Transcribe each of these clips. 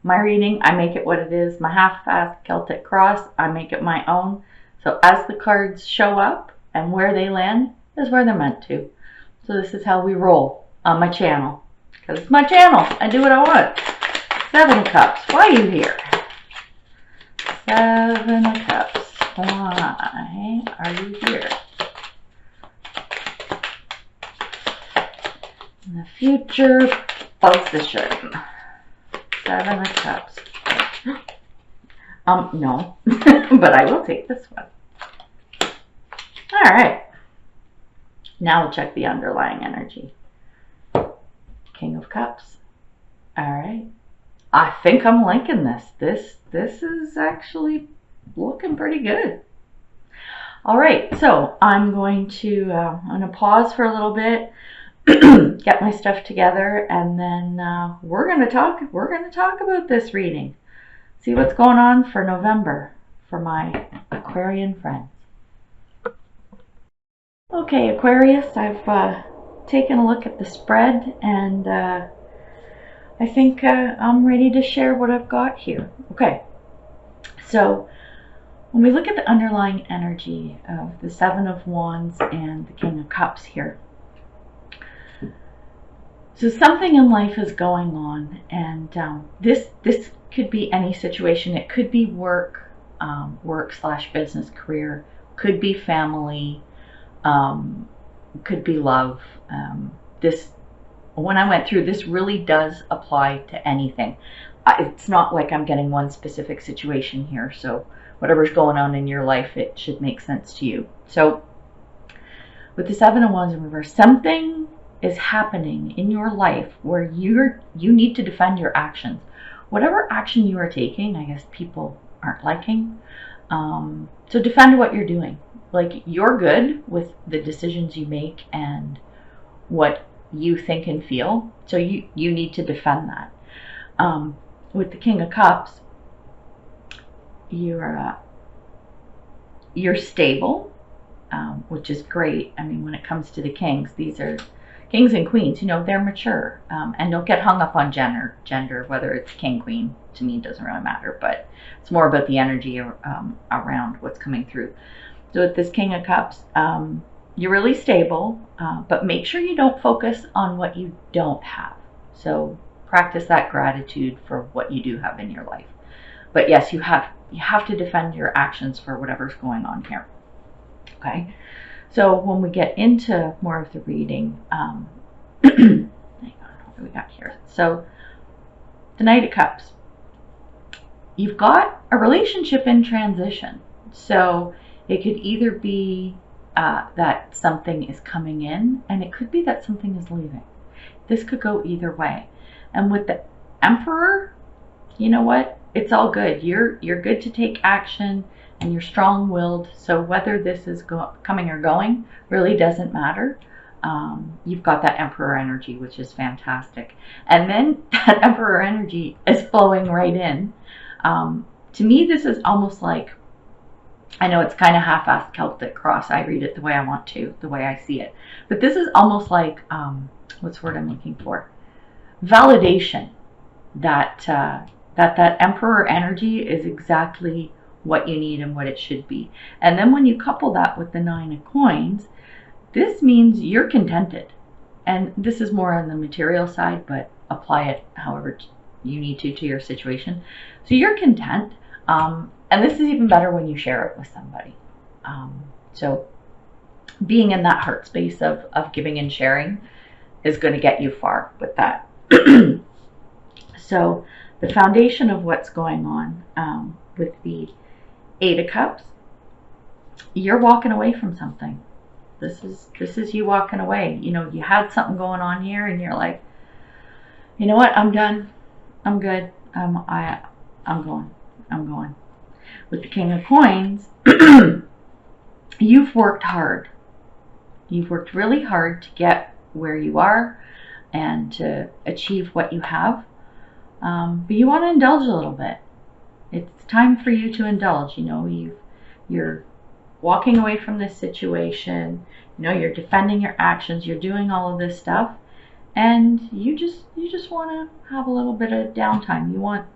my reading, I make it what it is. My half-assed Celtic cross, I make it my own. So as the cards show up and where they land is where they're meant to. So this is how we roll on my channel. Because it's my channel. I do what I want. 7 of Cups. Why are you here? 7 of Cups. Why are you here? In the future position. 7 of Cups. No. But I will take this one. Alright. Now we'll check the underlying energy. King of Cups. Alright. I think I'm liking this. This is actually looking pretty good. Alright, so I'm going to pause for a little bit, get my stuff together, and then we're gonna talk about this reading. See what's going on for November for my Aquarian friends. Okay, Aquarius, I've taken a look at the spread, and I think I'm ready to share what I've got here. Okay, so when we look at the underlying energy of the 7 of Wands and the King of Cups here, so something in life is going on, and this could be any situation. It could be work, work/business, career, could be family, could be love. When I went through, this really does apply to anything. It's not like I'm getting one specific situation here, so whatever's going on in your life, it should make sense to you. So with the 7 of Wands in reverse, something is happening in your life where you need to defend your actions. Whatever action you are taking, I guess people aren't liking. So defend what you're doing. Like, you're good with the decisions you make and what you think and feel. So you need to defend that. With the King of Cups, you're stable, which is great. I mean, when it comes to the kings, these are kings and queens, you know, they're mature, and don't get hung up on gender, whether it's king, queen, to me, it doesn't really matter, but it's more about the energy around what's coming through. So with this King of Cups, you're really stable, but make sure you don't focus on what you don't have. So practice that gratitude for what you do have in your life. But yes, you have to defend your actions for whatever's going on here. Okay. So when we get into more of the reading, hang on, what do we got here? So the Knight of Cups, you've got a relationship in transition. So it could either be that something is coming in, and it could be that something is leaving. This could go either way. And with the Emperor, you know what? It's all good. You're good to take action, and you're strong-willed. So whether this is coming or going really doesn't matter. You've got that Emperor energy, which is fantastic. And then that Emperor energy is flowing right in. To me, this is almost like, I know it's kind of half-assed Celtic cross. I read it the way I want to, the way I see it. But this is almost like, what's the word I'm looking for? Validation that that Emperor energy is exactly what you need and what it should be. And then when you couple that with the 9 of Coins, this means you're contented. And this is more on the material side, but apply it however you need to your situation. So you're content. And this is even better when you share it with somebody. So being in that heart space of giving and sharing is going to get you far with that. So the foundation of what's going on with the 8 of Cups, you're walking away from something. This is you walking away. You know, you had something going on here, and you're like, you know what? I'm done. I'm good. I'm going. With the King of Coins, you've worked hard. You've worked really hard to get where you are and to achieve what you have. But you want to indulge a little bit. It's time for you to indulge. You know, you're walking away from this situation. You know, you're defending your actions. You're doing all of this stuff, and you just want to have a little bit of downtime. You want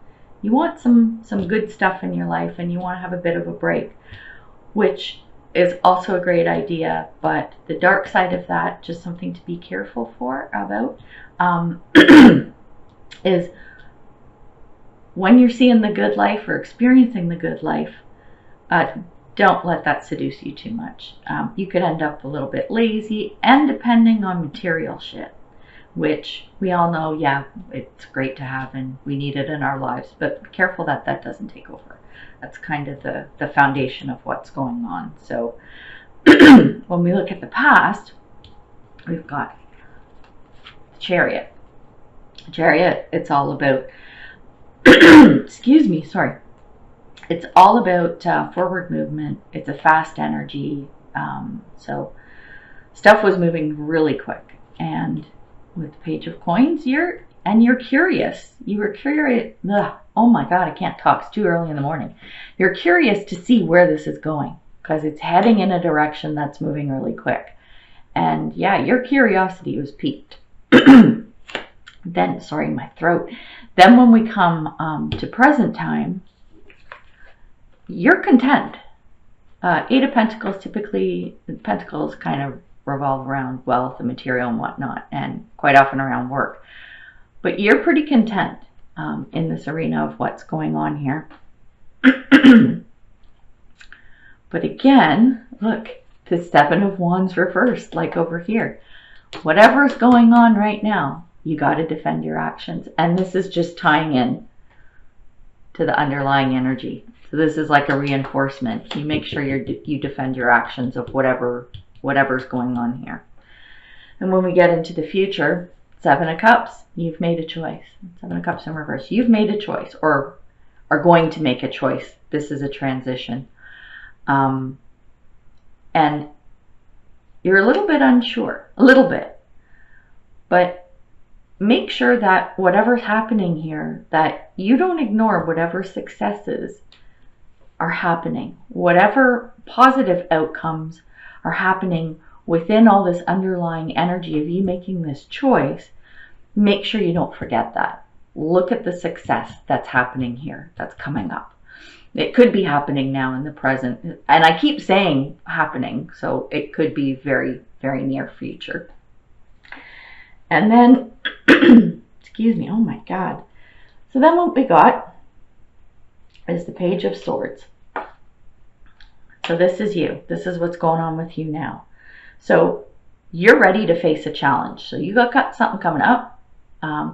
You want some good stuff in your life, and you want to have a bit of a break, which is also a great idea. But the dark side of that, just something to be careful about, is when you're seeing the good life or experiencing the good life, don't let that seduce you too much. You could end up a little bit lazy and depending on material shit, which we all know, yeah, it's great to have and we need it in our lives, but be careful that that doesn't take over. That's kind of the foundation of what's going on. So when we look at the past, we've got the Chariot. Chariot, it's all about, excuse me, sorry. It's all about forward movement. It's a fast energy. So stuff was moving really quick. And with the Page of Coins, you're curious. You were curious. Ugh, oh my God, I can't talk. It's too early in the morning. You're curious to see where this is going because it's heading in a direction that's moving really quick. And yeah, your curiosity was piqued. Then, sorry, my throat. Then when we come to present time, you're content. Eight of Pentacles, typically, Pentacles kind of revolve around wealth and material and whatnot, and quite often around work. But you're pretty content in this arena of what's going on here. But again, look, the Seven of Wands reversed, like over here. Whatever's going on right now, you got to defend your actions. And this is just tying in to the underlying energy. So this is like a reinforcement. You make sure you defend your actions of whatever's going on here. And when we get into the future, Seven of Cups, you've made a choice. Seven of Cups in reverse. You've made a choice or are going to make a choice. This is a transition. And you're a little bit unsure, a little bit. But make sure that whatever's happening here, that you don't ignore whatever successes are happening. Whatever positive outcomes are happening within all this underlying energy of you making this choice, make sure you don't forget that. Look at the success that's happening here, that's coming up. It could be happening now in the present. And I keep saying happening, so it could be very, very near future. And then, excuse me, oh my God. So then what we got is the Page of Swords. So this is you. This is what's going on with you now. So you're ready to face a challenge. So you got something coming up.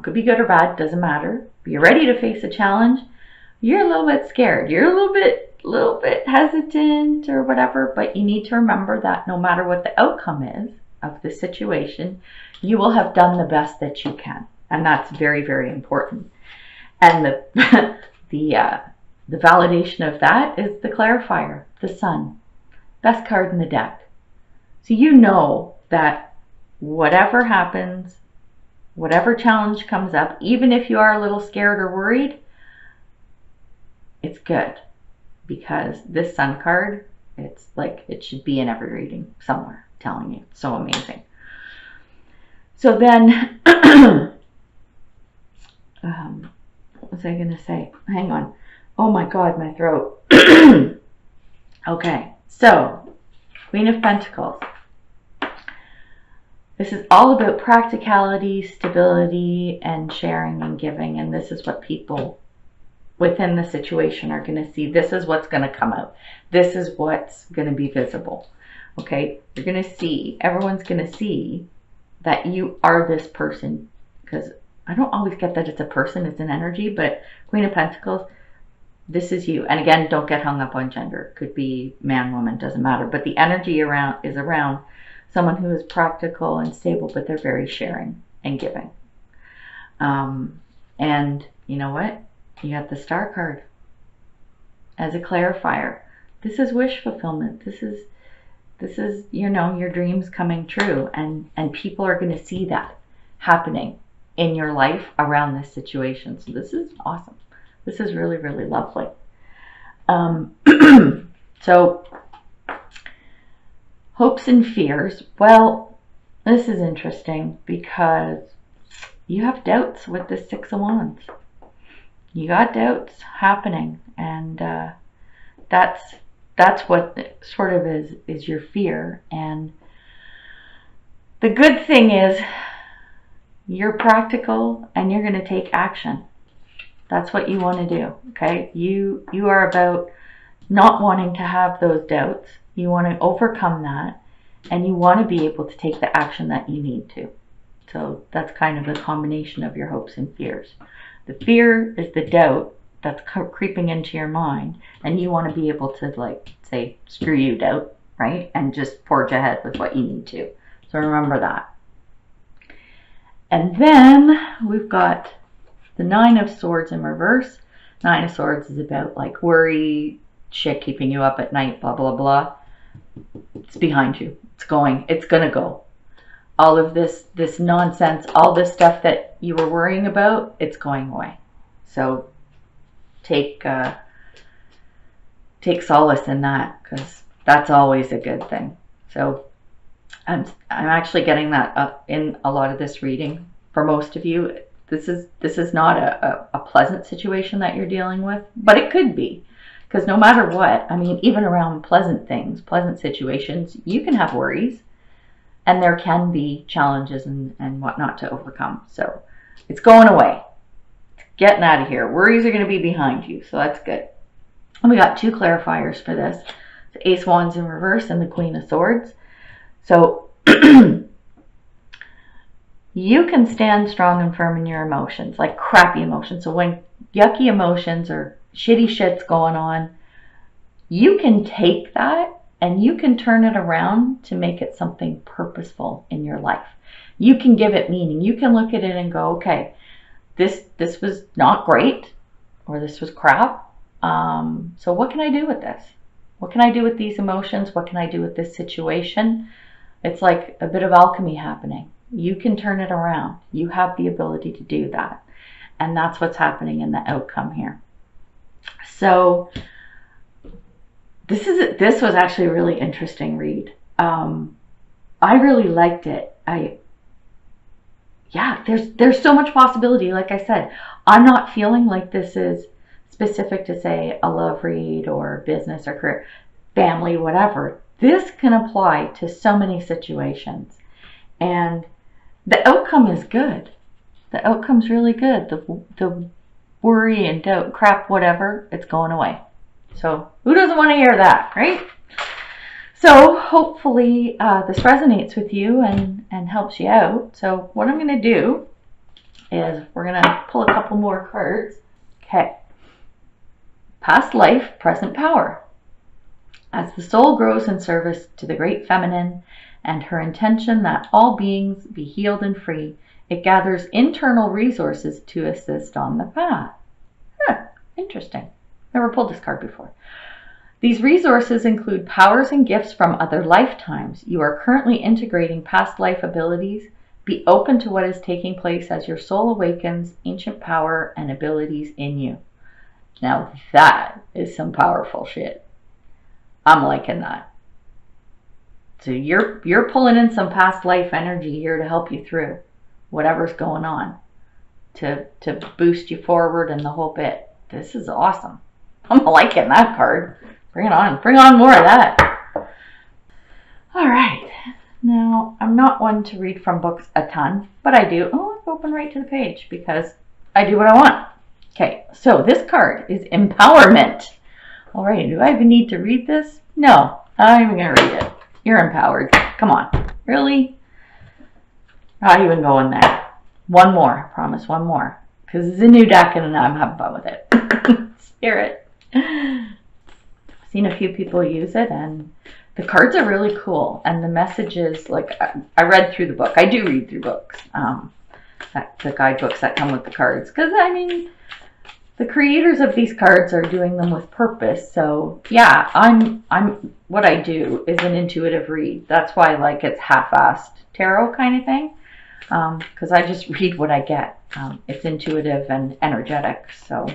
Could be good or bad, doesn't matter. But you're ready to face a challenge. You're a little bit scared. You're a little bit hesitant or whatever, but you need to remember that no matter what the outcome is of the situation, you will have done the best that you can. And that's very, very important. And the validation of that is the clarifier, the Sun. Best card in the deck. So you know that whatever happens, whatever challenge comes up, even if you are a little scared or worried, it's good. Because this Sun card, it's like it should be in every reading somewhere, I'm telling you. It's so amazing. So then, what was I going to say? Hang on. Oh my God, my throat. Okay, so Queen of Pentacles. This is all about practicality, stability, and sharing and giving. And this is what people within the situation are going to see. This is what's going to come out. This is what's going to be visible. Okay, you're going to see, everyone's going to see that you are this person. Because I don't always get that it's a person, it's an energy, but Queen of Pentacles, this is you. And again, don't get hung up on gender. It could be man, woman, doesn't matter. But the energy is around someone who is practical and stable, but they're very sharing and giving. And you know what? You got the Star card as a clarifier. This is wish fulfillment. This is you know, your dreams coming true, and people are going to see that happening in your life around this situation. So this is awesome. This is really, really lovely. So hopes and fears. Well, this is interesting because you have doubts with the Six of Wands. You got doubts happening, and that's what sort of is your fear. And the good thing is you're practical and you're going to take action. That's what you want to do. Okay, you are about not wanting to have those doubts. You want to overcome that, and you want to be able to take the action that you need to. So that's kind of the combination of your hopes and fears. The fear is the doubt that's creeping into your mind, and you want to be able to, like, say, screw you, doubt, right? And just forge ahead with what you need to. So remember that. And then we've got the Nine of Swords in reverse. Nine of Swords is about like worry, shit keeping you up at night, blah, blah, blah. It's behind you. It's gonna go. All of this nonsense, all this stuff that you were worrying about, it's going away. So take solace in that, because that's always a good thing. So I'm actually getting that up in a lot of this reading. For most of you, this is not a pleasant situation that you're dealing with, but it could be, because no matter what, I mean, even around pleasant things, pleasant situations, you can have worries, and there can be challenges and whatnot to overcome. So it's going away. It's getting out of here. Worries are going to be behind you, so that's good. And we got two clarifiers for this: the Ace of Wands in reverse and the Queen of Swords. So you can stand strong and firm in your emotions, like crappy emotions. So when yucky emotions or shitty shit's going on, you can take that and you can turn it around to make it something purposeful in your life. You can give it meaning. You can look at it and go, okay, this was not great, or this was crap. So what can I do with this? What can I do with these emotions? What can I do with this situation? It's like a bit of alchemy happening. You can turn it around. You have the ability to do that. And that's what's happening in the outcome here. So this was actually a really interesting read. I really liked it. There's so much possibility. Like I said, I'm not feeling like this is specific to, say, a love read or business or career, family, whatever. This can apply to so many situations. And the outcome is good. The outcome's really good. The worry and doubt, crap, whatever, it's going away. So who doesn't want to hear that, right? So hopefully this resonates with you and helps you out. So what I'm going to do is we're going to pull a couple more cards. Okay. Past life, present power. As the soul grows in service to the great feminine and her intention that all beings be healed and free, it gathers internal resources to assist on the path. Interesting. Never pulled this card before. These resources include powers and gifts from other lifetimes. You are currently integrating past life abilities. Be open to what is taking place as your soul awakens ancient power and abilities in you. Now that is some powerful shit. I'm liking that. So you're pulling in some past life energy here to help you through whatever's going on, to boost you forward and the whole bit. This is awesome. I'm liking that card. Bring it on. Bring on more of that. All right. Now, I'm not one to read from books a ton, but I do. Oh, I've opened right to the page because I do what I want. Okay, so this card is empowerment. All right, do I even need to read this? No, I'm not even going to read it. You're empowered. Come on. Really? Not even going there. One more. I promise, one more. Because it's a new deck and I'm having fun with it. Spirit. I've seen a few people use it and the cards are really cool. And the messages, like, I read through the book. I do read through books. The guidebooks that come with the cards. Because, I mean, the creators of these cards are doing them with purpose. So yeah, what I do is an intuitive read. That's why, like, it's half-assed tarot kind of thing. Because I just read what I get. It's intuitive and energetic. So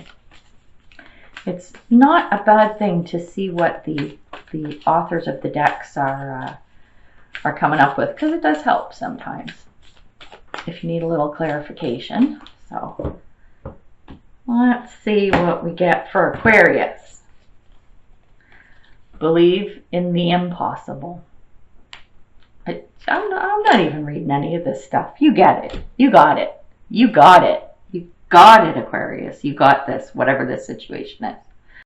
it's not a bad thing to see what the authors of the decks are coming up with, because it does help sometimes if you need a little clarification. So Let's see what we get for Aquarius. Believe in the impossible. I'm not even reading any of this stuff. You get it. You got it. You got it. You got it, Aquarius. You got this, whatever this situation is.